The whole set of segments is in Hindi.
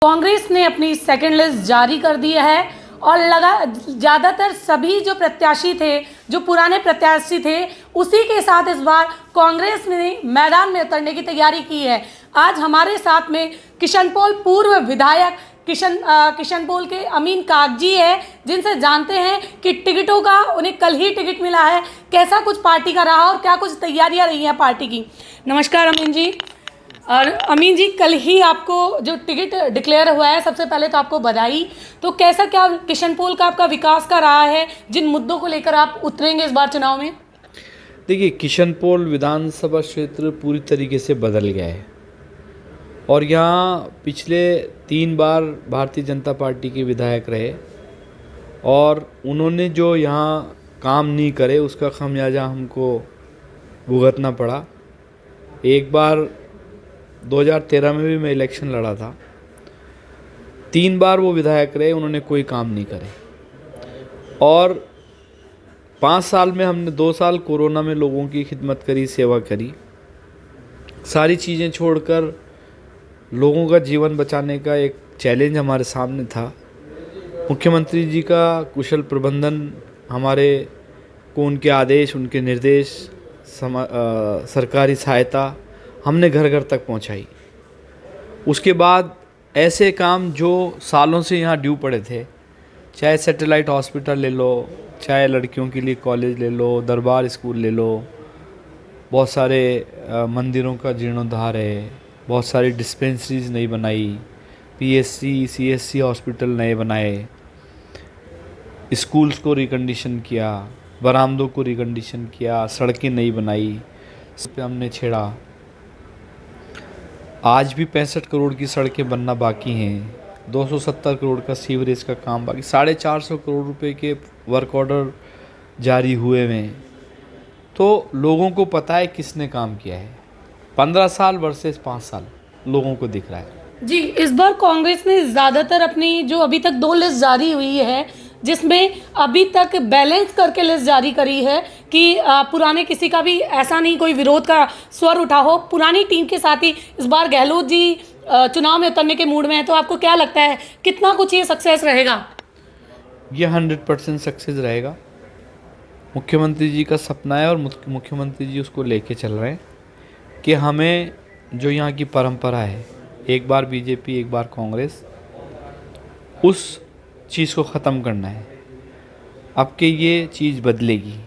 कांग्रेस ने अपनी सेकंड लिस्ट जारी कर दी है और ज़्यादातर सभी जो प्रत्याशी थे, जो पुराने प्रत्याशी थे, उसी के साथ इस बार कांग्रेस ने मैदान में उतरने की तैयारी की है। आज हमारे साथ में किशनपोल पूर्व विधायक किशनपोल के अमीन कागजी है, जिनसे जानते हैं कि टिकटों का उन्हें कल ही टिकट मिला है, कैसा कुछ पार्टी का रहा और क्या कुछ तैयारियां रही हैं पार्टी की। नमस्कार अमीन जी। और अमीन जी, कल ही आपको जो टिकट डिक्लेयर हुआ है, सबसे पहले तो आपको बधाई। तो कैसा क्या किशनपोल का आपका विकास का रहा है, जिन मुद्दों को लेकर आप उतरेंगे इस बार चुनाव में? देखिए, किशनपोल विधानसभा क्षेत्र पूरी तरीके से बदल गया है और यहाँ पिछले 3 बार भारतीय जनता पार्टी के विधायक रहे और उन्होंने जो यहाँ काम नहीं करे उसका खामियाजा हमको भुगतना पड़ा। एक बार 2013 में भी मैं इलेक्शन लड़ा था। 3 बार वो विधायक रहे, उन्होंने कोई काम नहीं करे और 5 साल में हमने 2 साल कोरोना में लोगों की खिदमत करी, सेवा करी। सारी चीज़ें छोड़कर लोगों का जीवन बचाने का एक चैलेंज हमारे सामने था। मुख्यमंत्री जी का कुशल प्रबंधन, हमारे को उनके आदेश, उनके निर्देश, सरकारी सहायता हमने घर घर तक पहुंचाई। उसके बाद ऐसे काम जो सालों से यहाँ ड्यू पड़े थे, चाहे सैटेलाइट हॉस्पिटल ले लो, चाहे लड़कियों के लिए कॉलेज ले लो, दरबार स्कूल ले लो, बहुत सारे मंदिरों का जीर्णोद्धार है, बहुत सारी डिस्पेंसरीज नई बनाई, पीएससी सीएससी हॉस्पिटल नए बनाए, स्कूल्स को रिकंडीशन किया, बरामदों को रिकंडीशन किया, सड़कें नई बनाई, इस पर हमने छेड़ा। आज भी 65 करोड़ की सड़कें बनना बाकी हैं, 270 करोड़ का सीवरेज का काम बाकी, 450 करोड़ रुपए के वर्क ऑर्डर जारी हुए हैं। तो लोगों को पता है किसने काम किया है। 15 साल वर्सेस 5 साल लोगों को दिख रहा है। जी, इस बार कांग्रेस ने ज़्यादातर अपनी जो अभी तक 2 लिस्ट जारी हुई है, जिसमें अभी तक बैलेंस करके लिस्ट जारी करी है कि पुराने किसी का भी ऐसा नहीं कोई विरोध का स्वर उठा हो, पुरानी टीम के साथ ही इस बार गहलोत जी चुनाव में उतरने के मूड में है। तो आपको क्या लगता है कितना कुछ ये सक्सेस रहेगा? ये 100% सक्सेस रहेगा। मुख्यमंत्री जी का सपना है और मुख्यमंत्री जी उसको लेके चल रहे हैं कि हमें जो यहाँ की परंपरा है, एक बार बीजेपी एक बार कांग्रेस, उस चीज़ को ख़त्म करना है। अब के ये चीज़ बदलेगी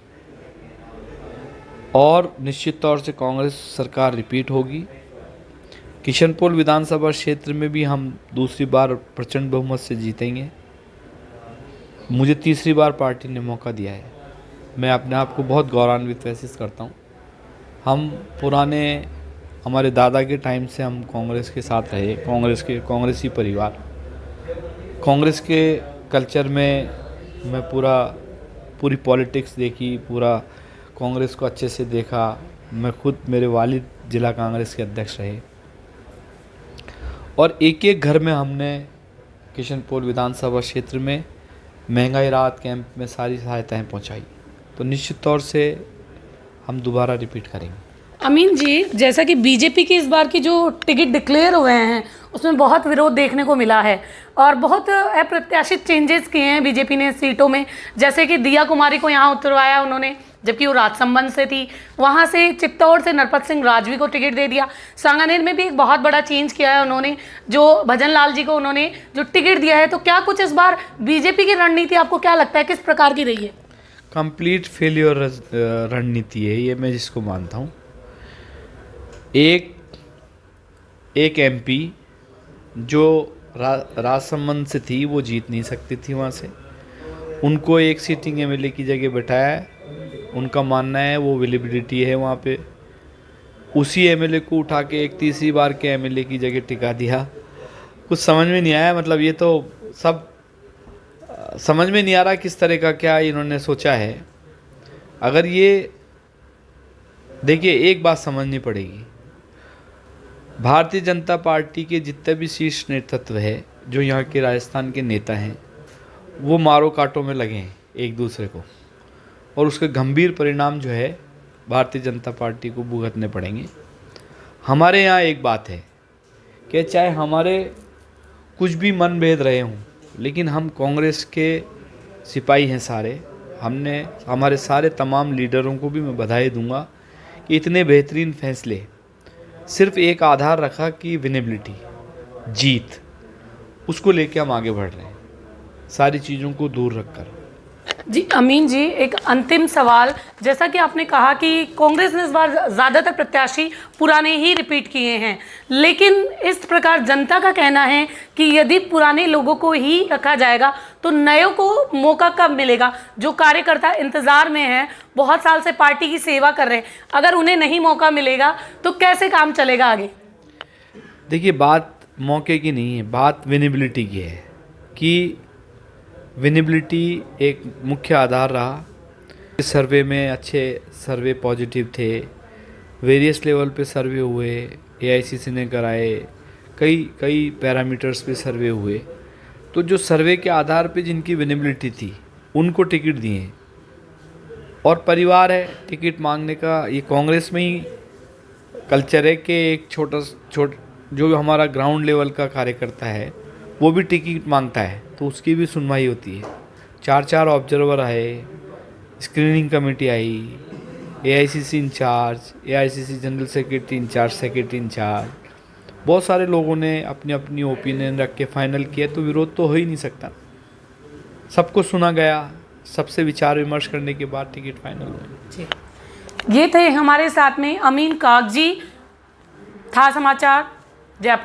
और निश्चित तौर से कांग्रेस सरकार रिपीट होगी। किशनपोल विधानसभा क्षेत्र में भी हम दूसरी बार प्रचंड बहुमत से जीतेंगे। मुझे तीसरी बार पार्टी ने मौका दिया है। मैं अपने आप को बहुत गौरवान्वित महसूस करता हूँ। हम पुराने हमारे दादा के टाइम से हम कांग्रेस के साथ रहे, कांग्रेसी परिवार, कांग्रेस के कल्चर में मैं पूरी पॉलिटिक्स देखी, पूरा कांग्रेस को अच्छे से देखा। मैं खुद, मेरे वालिद जिला कांग्रेस के अध्यक्ष रहे और एक एक घर में हमने किशनपोल विधानसभा क्षेत्र में महंगाई राहत कैंप में सारी सहायताएं पहुंचाई। तो निश्चित तौर से हम दोबारा रिपीट करेंगे। अमीन जी, जैसा कि बीजेपी की इस बार की जो टिकट डिक्लेयर हुए हैं उसमें बहुत विरोध देखने को मिला है और बहुत अप्रत्याशित चेंजेस किए हैं बीजेपी ने सीटों में। जैसे कि दिया कुमारी को यहाँ उतरवाया उन्होंने, जबकि वो राजसंबंध से थी। वहाँ से चित्तौड़ से नरपत सिंह राजवी को टिकट दे दिया। सांगानेर में भी एक बहुत बड़ा चेंज किया है उन्होंने, जो भजन लाल जी को उन्होंने जो टिकट दिया है। तो क्या कुछ इस बार बीजेपी की रणनीति आपको क्या लगता है किस प्रकार की रही है? कंप्लीट फेलियर रणनीति है ये, मैं जिसको मानता हूँ। एक एमपी जो राजसमंद से थी वो जीत नहीं सकती थी, वहाँ से उनको एक सीटिंग एमएलए की जगह बैठाया है। उनका मानना है वो विजिबिलिटी है वहाँ पे, उसी एमएलए को उठा के एक तीसरी बार के एमएलए की जगह टिका दिया। कुछ समझ में नहीं आया, मतलब ये तो सब समझ में नहीं आ रहा किस तरह का क्या इन्होंने सोचा है। अगर ये देखिए, एक बात समझनी पड़ेगी, भारतीय जनता पार्टी के जितने भी शीर्ष नेतृत्व है, जो यहाँ के राजस्थान के नेता हैं, वो मारो काटों में लगे हैं एक दूसरे को और उसके गंभीर परिणाम जो है भारतीय जनता पार्टी को भुगतने पड़ेंगे। हमारे यहाँ एक बात है कि चाहे हमारे कुछ भी मनभेद रहे हों, लेकिन हम कांग्रेस के सिपाही हैं सारे। हमने हमारे सारे तमाम लीडरों को भी मैं बधाई दूंगा कि इतने बेहतरीन फैसले, सिर्फ एक आधार रखा कि विनेबिलिटी, जीत, उसको लेके हम आगे बढ़ रहे हैं, सारी चीज़ों को दूर रखकर। जी अमीन जी, एक अंतिम सवाल, जैसा कि आपने कहा कि कांग्रेस ने इस बार ज़्यादातर प्रत्याशी पुराने ही रिपीट किए हैं, लेकिन इस प्रकार जनता का कहना है कि यदि पुराने लोगों को ही रखा जाएगा तो नयों को मौका कब मिलेगा? जो कार्यकर्ता इंतज़ार में हैं, बहुत साल से पार्टी की सेवा कर रहे हैं, अगर उन्हें नहीं मौका मिलेगा तो कैसे काम चलेगा आगे? देखिए, बात मौके की नहीं है, बात विनेबिलिटी की है कि विनेबिलिटी एक मुख्य आधार रहा। इस सर्वे में अच्छे सर्वे पॉजिटिव थे, वेरियस लेवल पे सर्वे हुए, एआईसीसी ने कराए, कई पैरामीटर्स पे सर्वे हुए। तो जो सर्वे के आधार पे जिनकी विनेबिलिटी थी उनको टिकट दिए, और परिवार है टिकट मांगने का, ये कांग्रेस में ही कल्चर है कि एक छोटा जो हमारा ग्राउंड लेवल का कार्यकर्ता है वो भी टिकट मांगता है तो उसकी भी सुनवाई होती है। 4 ऑब्जर्वर आए, स्क्रीनिंग कमेटी आई, AICC incharge, AICC general secretary incharge, secretary incharge, बहुत सारे लोगों ने अपनी अपनी ओपिनियन रख के फाइनल किया। तो विरोध तो हो ही नहीं सकता, सबको सुना गया, सबसे विचार विमर्श करने के बाद टिकट फाइनल हुआ। ये थे हमारे साथ में अमीन कागजी, था समाचार, जयपुर।